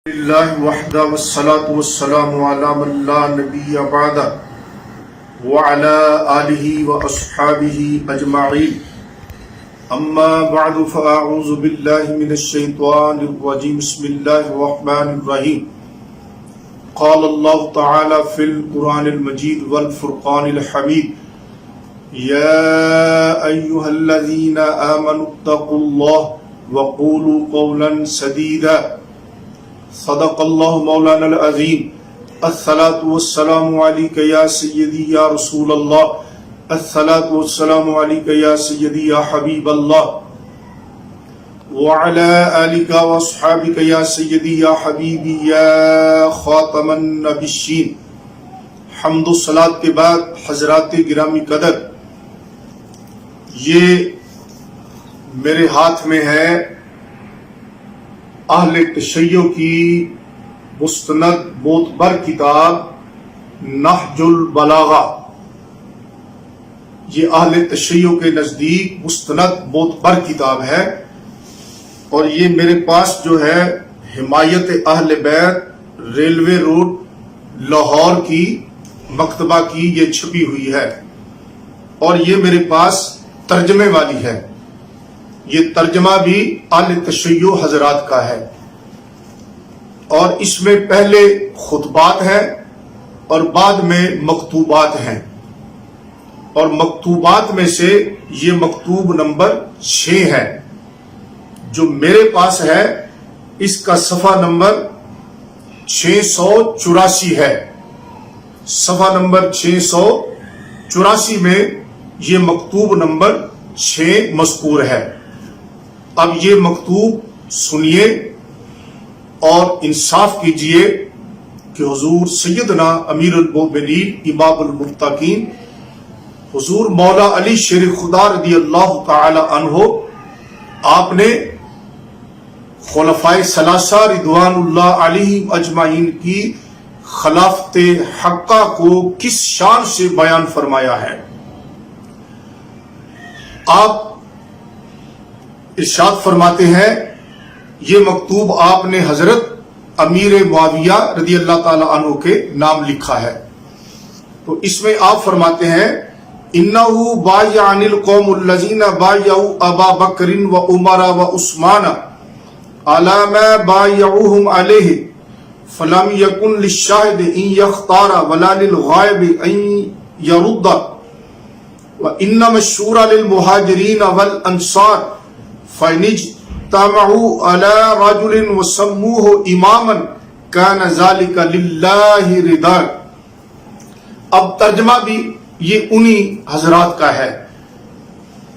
اللہ وحدہ والصلاة والسلام علی من لا نبی بعدہ وعلی آلہ واصحابہ اجمعین اما بعد فاعوذ باللہ من الشیطان الرجیم بسم اللہ الرحمن الرحیم قال اللہ تعالی فی القرآن المجید والفرقان الحمید یا ایہا الذین آمنوا اتقوا اللہ وقولوا قولا سدیدا صدق اللہ مولانا العظیم الصلاة والسلام علیک یا سیدی یا رسول اللہ الصلاة والسلام علیک یا سیدی یا حبیب اللہ وعلی آلک واصحابک یا سیدی یا حبیبی یا خاتم النبیین۔ حمد و صلاۃ کے بعد حضرات گرامی قدر، یہ میرے ہاتھ میں ہے اہل تشیع کی مستند معتبر کتاب نہج البلاغہ۔ یہ اہل تشیع کے نزدیک مستند معتبر کتاب ہے، اور یہ میرے پاس جو ہے حمایت اہل بیت ریلوے روڈ لاہور کی مکتبہ کی یہ چھپی ہوئی ہے، اور یہ میرے پاس ترجمے والی ہے۔ یہ ترجمہ بھی اہل تشیع حضرات کا ہے، اور اس میں پہلے خطبات ہیں اور بعد میں مکتوبات ہیں، اور مکتوبات میں سے یہ مکتوب نمبر 6 ہے جو میرے پاس ہے۔ اس کا صفحہ نمبر 684 ہے۔ صفحہ نمبر 684 میں یہ مکتوب نمبر 6 مذکور ہے۔ اب یہ مکتوب سنیے اور انصاف کیجئے کہ حضور سیدنا امیر المومنین امام المتقین حضور مولا علی شیر خدا رضی اللہ تعالی عنہ، آپ نے خلفائے ثلاثہ رضوان اللہ علیہم اجمعین کی خلافت حقہ کو کس شان سے بیان فرمایا ہے۔ آپ ارشاد فرماتے ہیں، یہ مکتوب آپ نے حضرت امیر معاویہ رضی اللہ تعالی عنہ کے نام لکھا ہے۔ تو اس میں آپ فرماتے ہیں، انہو بایعن القوم الذین بایعوا ابا بکر و عمر و عثمان علی ما بایعوہم علیہ فلم یکن للشاہد ان یختار ولا للغائب ان یرد وانما الشورى للمہاجرین والانصار فإن اجتمعوا على رجل وسموه اماما كان ذلك لله رضا۔ اب ترجمہ بھی یہ انہی حضرات کا ہے۔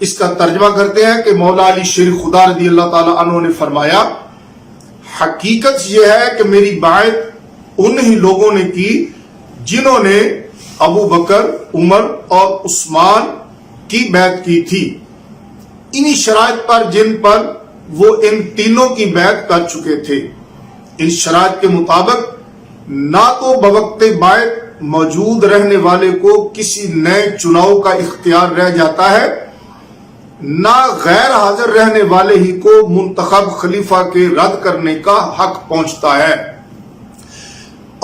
اس کا ترجمہ کرتے ہیں کہ مولا علی شیر خدا رضی اللہ تعالی عنہ نے فرمایا، حقیقت یہ ہے کہ میری بیعت انہی لوگوں نے کی جنہوں نے ابو بکر، عمر اور عثمان کی بیعت کی تھی، انہی شرائط پر جن پر وہ ان تینوں کی بیعت کر چکے تھے۔ ان شرائط کے مطابق نہ تو بوقت بیعت موجود رہنے والے کو کسی نئے چناؤ کا اختیار رہ جاتا ہے، نہ غیر حاضر رہنے والے ہی کو منتخب خلیفہ کے رد کرنے کا حق پہنچتا ہے،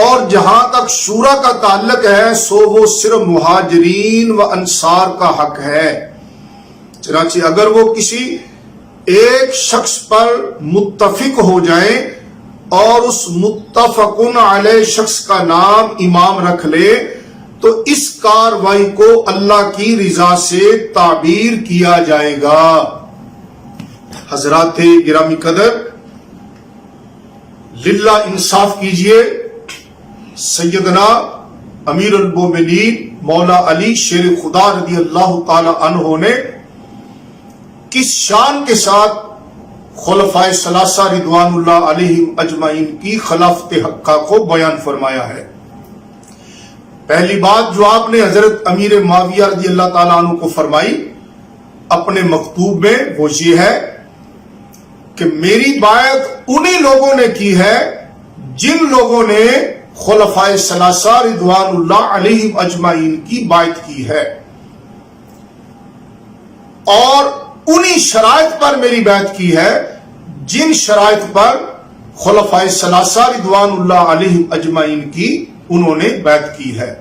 اور جہاں تک شورا کا تعلق ہے سو وہ صرف مہاجرین و انصار کا حق ہے۔ چنانچہ اگر وہ کسی ایک شخص پر متفق ہو جائیں اور اس متفقن علیہ شخص کا نام امام رکھ لے تو اس کاروائی کو اللہ کی رضا سے تعبیر کیا جائے گا۔ حضرات گرامی قدر، للہ انصاف کیجئے، سیدنا امیر المومنین مولا علی شیر خدا رضی اللہ تعالی عنہ نے کس شان کے ساتھ خلفائے ثلاثہ رضوان اللہ علیہم اجمعین کی خلافت حقہ کو بیان فرمایا ہے۔ پہلی بات جو آپ نے حضرت امیر معاویہ رضی اللہ تعالیٰ عنہ کو فرمائی اپنے مکتوب میں، وہ یہ ہے کہ میری بیعت انہی لوگوں نے کی ہے جن لوگوں نے خلفائے ثلاثہ رضوان اللہ علیہم اجمعین کی بیعت کی ہے، اور انہی شرائط پر میری بیعت کی ہے جن شرائط پر خلفائے ثلاثہ رضوان اللہ علیہم اجمعین کی انہوں نے بیعت کی ہے۔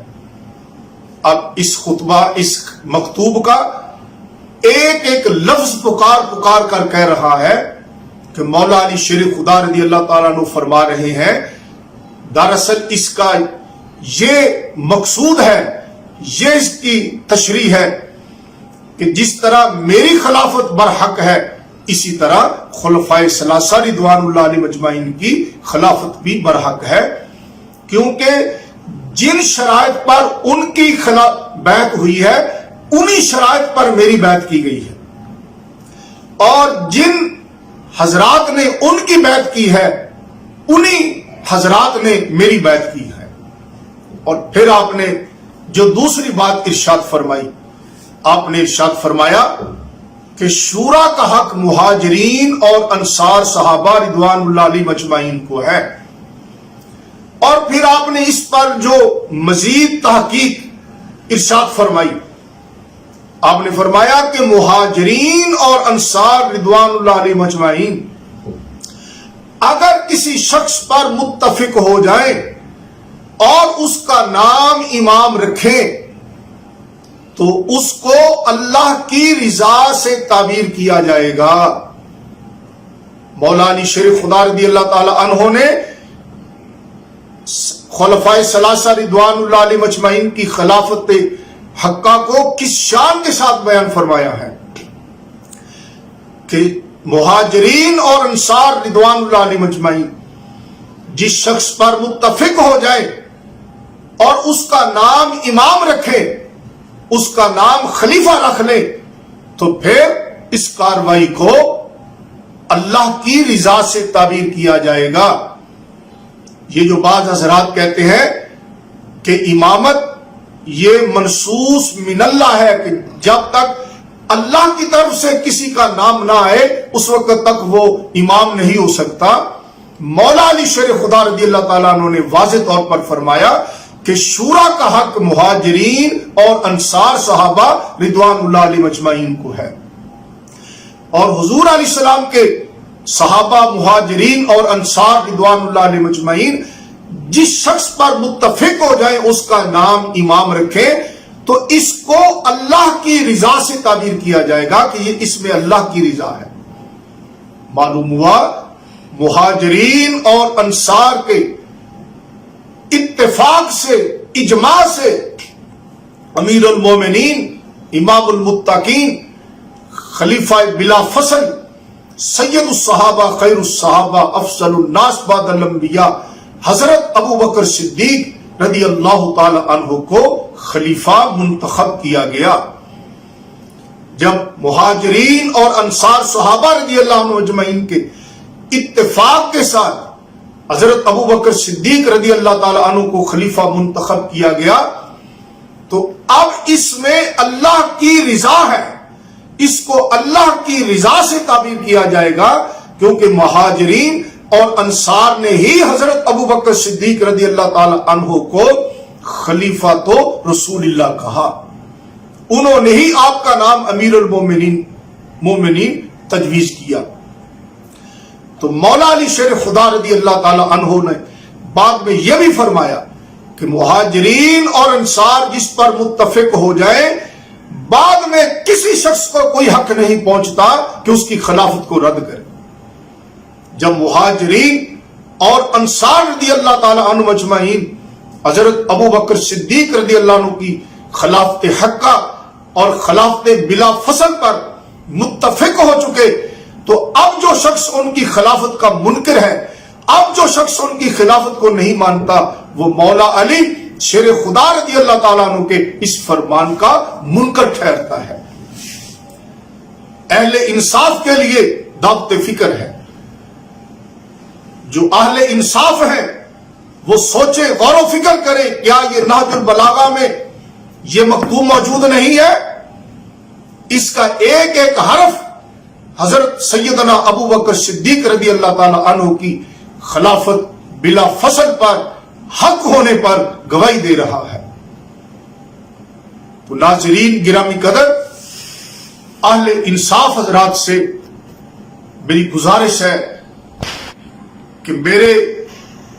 اب اس خطبہ، اس مکتوب کا ایک ایک لفظ پکار کر کہہ رہا ہے کہ مولا علی شیر خدا رضی اللہ تعالیٰ عنہ فرما رہے ہیں دراصل اس کا یہ مقصود ہے، یہ اس کی تشریح ہے کہ جس طرح میری خلافت برحق ہے اسی طرح خلفائے ثلاثہ رضوان اللہ علیہم اجمعین کی خلافت بھی برحق ہے، کیونکہ جن شرائط پر ان کی بیعت ہوئی ہے انہی شرائط پر میری بیعت کی گئی ہے، اور جن حضرات نے ان کی بیعت کی ہے انہی حضرات نے میری بیعت کی ہے۔ اور پھر آپ نے جو دوسری بات ارشاد فرمائی، آپ نے ارشاد فرمایا کہ شورا کا حق مہاجرین اور انصار صحابہ رضوان اللہ علیہم اجمعین کو ہے، اور پھر آپ نے اس پر جو مزید تحقیق ارشاد فرمائی، آپ نے فرمایا کہ مہاجرین اور انصار رضوان اللہ علیہم اجمعین اگر کسی شخص پر متفق ہو جائیں اور اس کا نام امام رکھیں تو اس کو اللہ کی رضا سے تعبیر کیا جائے گا۔ مولا علی شیر خدا رضی اللہ تعالی عنہ نے خلفائے ثلاثہ رضوان اللہ علیہم اجمعین کی خلافت حقہ کو کس شان کے ساتھ بیان فرمایا ہے کہ مہاجرین اور انصار رضوان اللہ علیہم اجمعین جس شخص پر متفق ہو جائے اور اس کا نام امام رکھے، اس کا نام خلیفہ رکھ لے، تو پھر اس کاروائی کو اللہ کی رضا سے تعبیر کیا جائے گا۔ یہ جو بعض حضرات کہتے ہیں کہ امامت یہ منصوص من اللہ ہے کہ جب تک اللہ کی طرف سے کسی کا نام نہ آئے اس وقت تک وہ امام نہیں ہو سکتا، مولا علی شیر خدا رضی اللہ تعالیٰ عنہ نے واضح طور پر فرمایا کہ شورا کا حق مہاجرین اور انصار صحابہ رضوان اللہ علیہم اجمعین کو ہے، اور حضور علیہ السلام کے صحابہ مہاجرین اور انصار رضوان اللہ علیہم اجمعین جس شخص پر متفق ہو جائے اس کا نام امام رکھیں تو اس کو اللہ کی رضا سے تعبیر کیا جائے گا کہ یہ اس میں اللہ کی رضا ہے۔ معلوم ہوا مہاجرین اور انصار کے اتفاق سے، اجماع سے امیر المومنین، امام المتقین، خلیفہ بلا فصل، سید الصحابہ، خیر الصحابہ، افضل الناس بعد الانبیاء حضرت ابو بکر صدیق رضی اللہ تعالی عنہ کو خلیفہ منتخب کیا گیا۔ جب مہاجرین اور انصار صحابہ رضی اللہ عنہ اجمعین کے اتفاق کے ساتھ حضرت ابو بکر صدیق رضی اللہ تعالی عنہ کو خلیفہ منتخب کیا گیا تو اب اس میں اللہ کی رضا ہے، اس کو اللہ کی رضا سے تعبیر کیا جائے گا، کیونکہ مہاجرین اور انصار نے ہی حضرت ابو بکر صدیق رضی اللہ تعالی عنہ کو خلیفہ تو رسول اللہ کہا، انہوں نے ہی آپ کا نام امیر المومنین تجویز کیا۔ تو مولا علی شیر خدا رضی اللہ تعالی عنہ نے بعد میں یہ بھی فرمایا کہ مہاجرین اور انصار جس پر متفق ہو جائے بعد میں کسی شخص کو کوئی حق نہیں پہنچتا کہ اس کی خلافت کو رد کرے۔ جب مہاجرین اور انصار رضی اللہ تعالی عنہ اجمعین حضرت ابو بکر صدیق رضی اللہ عنہ کی خلافت حقہ اور خلافت بلا فصل پر متفق ہو چکے تو اب جو شخص ان کی خلافت کا منکر ہے، اب جو شخص ان کی خلافت کو نہیں مانتا، وہ مولا علی شیر خدا رضی اللہ تعالیٰ عنہ کے اس فرمان کا منکر ٹھہرتا ہے۔ اہل انصاف کے لیے دعوت فکر ہے، جو اہل انصاف ہیں وہ سوچے، غور و فکر کرے، کیا یہ نہج البلاغہ میں یہ مکتوب موجود نہیں ہے؟ اس کا ایک ایک حرف حضرت سیدنا ابو بکر صدیق رضی اللہ تعالی عنہ کی خلافت بلا فصل پر حق ہونے پر گواہی دے رہا ہے۔ تو ناظرین گرامی قدر، اہل انصاف حضرات سے میری گزارش ہے کہ میرے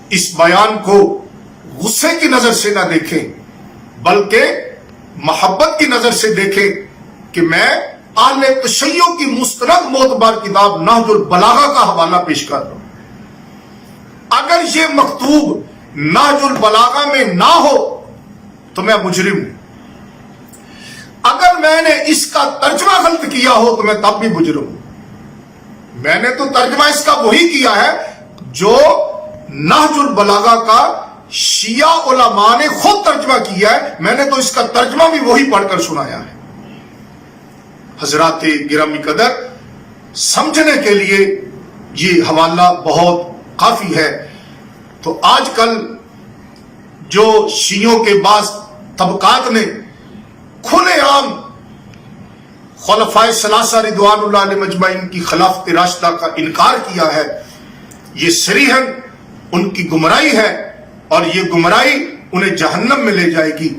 اس بیان کو غصے کی نظر سے نہ دیکھیں بلکہ محبت کی نظر سے دیکھیں کہ میں اہل تشیع کی مستند معتبر کتاب نہج البلاغہ کا حوالہ پیش کر رہا ہوں۔ اگر یہ مکتوب نہج البلاغہ میں نہ ہو تو میں مجرم ہوں، اگر میں نے اس کا ترجمہ غلط کیا ہو تو میں تب بھی مجرم ہوں۔ میں نے تو ترجمہ اس کا وہی کیا ہے جو نہج البلاغہ کا شیعہ علماء نے خود ترجمہ کیا ہے، میں نے تو اس کا ترجمہ بھی وہی پڑھ کر سنایا ہے۔ حضرات گرامی قدر، سمجھنے کے لیے یہ حوالہ بہت کافی ہے۔ تو آج کل جو شیعوں کے بعض طبقات نے کھلے عام خلفائے ثلاثہ رضوان اللہ علیہ مجمعین کی خلافت راشدہ کا انکار کیا ہے، یہ صریحاً ان کی گمراہی ہے اور یہ گمراہی انہیں جہنم میں لے جائے گی۔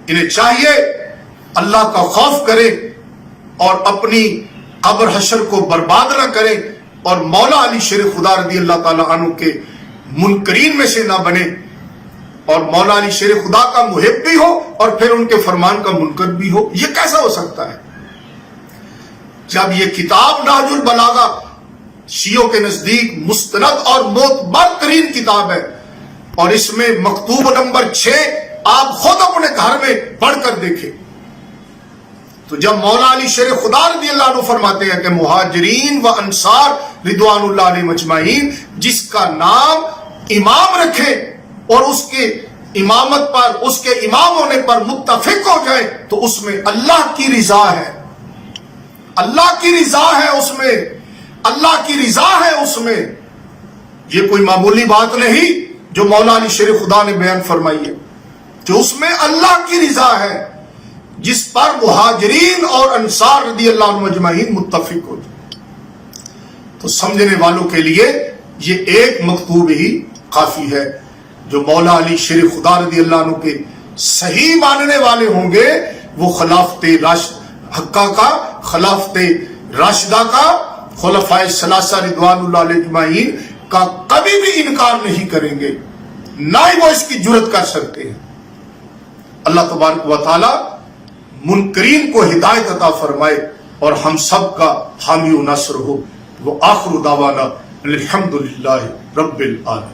انہیں چاہیے اللہ کا خوف کرے اور اپنی قبر حشر کو برباد نہ کرے اور مولا علی شیر خدا رضی اللہ تعالیٰ عنہ کے منکرین میں سے نہ بنے، اور مولا علی شیر خدا کا محب بھی ہو اور پھر ان کے فرمان کا منکر بھی ہو۔ یہ کیسا ہو سکتا ہے جب یہ کتاب نہج البلاغہ شیعوں کے نزدیک مستند اور معتبر ترین کتاب ہے، اور اس میں مکتوب نمبر 6 آپ خود اپنے گھر میں پڑھ کر دیکھیں۔ تو جب مولا علی شیر خدا رضی اللہ عنہ فرماتے ہیں کہ مہاجرین و انصار رضوان اللہ علیہ مجمعین جس کا نام امام رکھے اور اس کے امامت پر، اس کے امام ہونے پر متفق ہو جائے تو اس میں اللہ کی رضا ہے، اللہ کی رضا ہے اس میں، اللہ کی رضا ہے اس میں۔ یہ کوئی معمولی بات نہیں جو مولا علی شیر خدا نے بیان فرمائی ہے، جو اس میں اللہ کی رضا ہے جس پر مہاجرین اور انصار رضی اللہ عنہ مجمعین متفق ہو جائے۔ تو سمجھنے والوں کے لیے یہ ایک مکتوب ہی کافی ہے۔ جو مولا علی شیر خدا رضی اللہ عنہ کے صحیح ماننے والے ہوں گے وہ خلافت حقہ کا، خلافت راشدہ کا، خلفائے ثلاثہ رضوان اللہ علیہ اجمعین کا کبھی بھی انکار نہیں کریں گے، نہ ہی وہ اس کی جرات کر سکتے ہیں۔ اللہ تبارک و تعالی منکرین کو ہدایت عطا فرمائے اور ہم سب کا حامی و ناصر ہو۔ وہ آخر دعوانا الحمدللہ رب العالمین۔